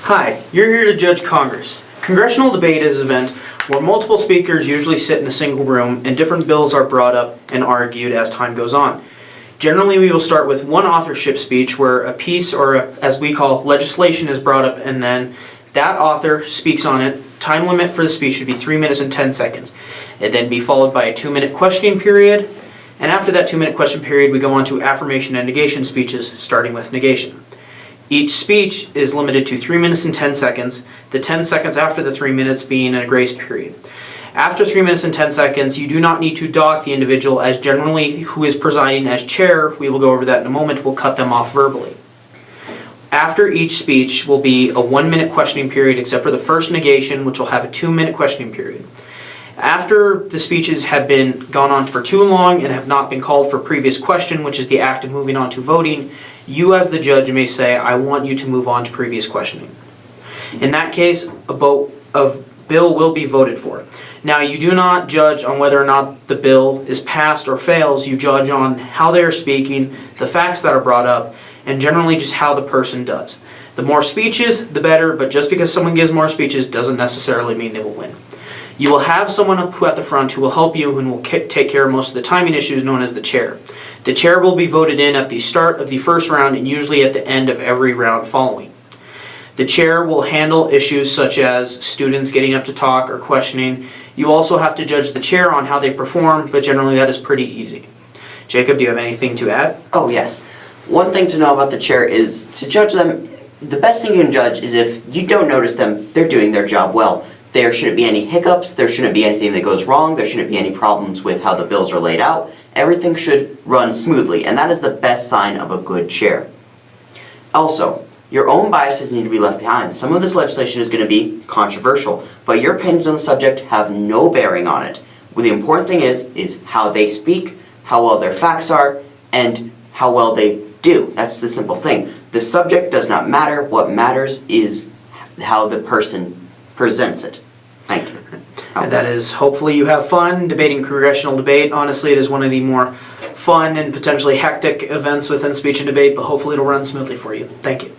Hi, you're here to judge Congress. Congressional debate is an event where multiple speakers usually sit in a single room and different bills are brought up and argued as time goes on. Generally, we will start with one authorship speech where a piece, or as we call legislation, is brought up, and then that author speaks on it. Time limit for the speech should be 3 minutes and 10 seconds. It then be followed by a 2-minute questioning period, and after that 2-minute question period, we go on to affirmation and negation speeches, starting with negation. Each speech is limited to 3 minutes and 10 seconds, the 10 seconds after the 3 minutes being in a grace period. After 3 minutes and 10 seconds, you do not need to dock the individual, as generally who is presiding as chair, we will go over that in a moment, will cut them off verbally. After each speech will be a 1-minute questioning period, except for the first negation, which will have a 2-minute questioning period. After the speeches have been gone on for too long and have not been called for previous question, which is the act of moving on to voting, you as the judge may say, I want you to move on to previous questioning. In that case, a bill will be voted for. Now, you do not judge on whether or not the bill is passed or fails. You judge on how they are speaking, the facts that are brought up, and generally just how the person does. The more speeches, the better, but just because someone gives more speeches doesn't necessarily mean they will win. You will have someone up at the front who will help you and will take care of most of the timing issues, known as the chair. The chair will be voted in at the start of the first round and usually at the end of every round following. The chair will handle issues such as students getting up to talk or questioning. You also have to judge the chair on how they perform, but generally that is pretty easy. Jacob, do you have anything to add? Oh, yes. One thing to know about the chair is to judge them, the best thing you can judge is if you don't notice them, they're doing their job well. There shouldn't be any hiccups, there shouldn't be anything that goes wrong, there shouldn't be any problems with how the bills are laid out. Everything should run smoothly, and that is the best sign of a good chair. Also, your own biases need to be left behind. Some of this legislation is going to be controversial, but your opinions on the subject have no bearing on it. Well, the important thing is how they speak, how well their facts are, and how well they do. That's the simple thing. The subject does not matter. What matters is how the person presents it. Thank you. And that is, hopefully you have fun debating congressional debate. Honestly, it is one of the more fun and potentially hectic events within speech and debate, but hopefully it'll run smoothly for you. Thank you.